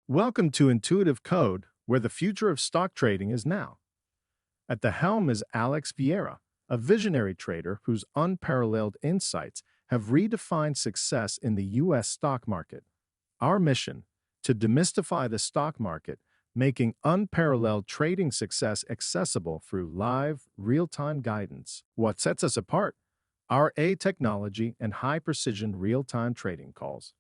Welcome to Intuitive Code, where the future of stock trading is now. At the helm is Alex Vieira, a visionary trader whose unparalleled insights have redefined success in the U.S. stock market. Our mission: to demystify the stock market, making unparalleled trading success accessible through live, real-time guidance. What sets us apart? Our AI technology and high-precision real-time trading calls.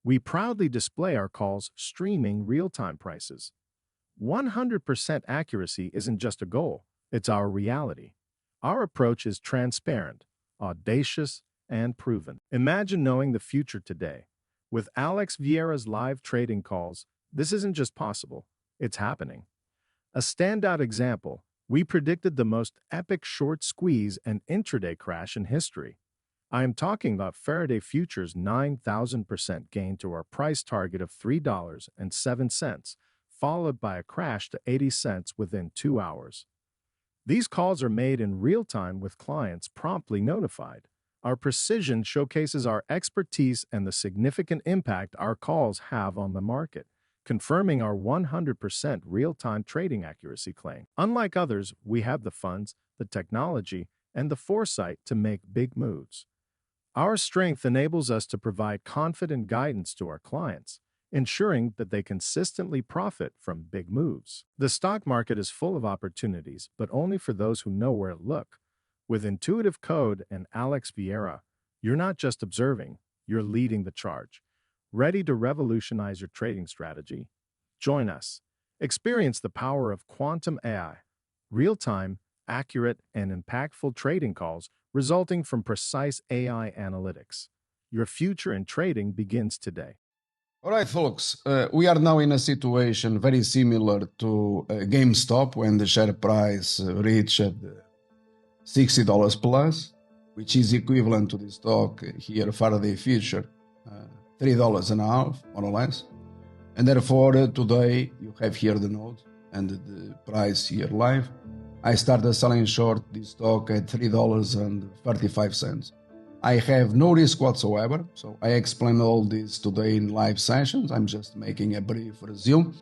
We proudly display our calls streaming real-time prices. 100% accuracy isn't just a goal, it's our reality. Our approach is transparent, audacious, and proven. Imagine knowing the future today. With Alex Vieira's live trading calls, this isn't just possible, it's happening. A standout example: we predicted the most epic short squeeze and intraday crash in history. I am talking about Faraday Future's 9,000% gain to our price target of $3.07, followed by a crash to 80 cents within 2 hours. These calls are made in real time with clients promptly notified. Our precision showcases our expertise and the significant impact our calls have on the market, confirming our 100% real-time trading accuracy claim. Unlike others, we have the funds, the technology, and the foresight to make big moves. Our strength enables us to provide confident guidance to our clients, ensuring that they consistently profit from big moves. The stock market is full of opportunities, but only for those who know where to look. With Intuitive Code and Alex Vieira, you're not just observing, you're leading the charge. Ready to revolutionize your trading strategy? Join us. Experience the power of quantum AI, real-time, accurate, and impactful trading calls resulting from precise AI analytics. Your future in trading begins today. All right, folks, we are now in a situation very similar to GameStop when the share price reached $60 plus, which is equivalent to the stock here, Faraday Future, $3.50, more or less. And therefore, today you have here the note and the price here live. I started selling short this stock at $3.35. I have no risk whatsoever, so I explained all this today in live sessions. I'm just making a brief resume.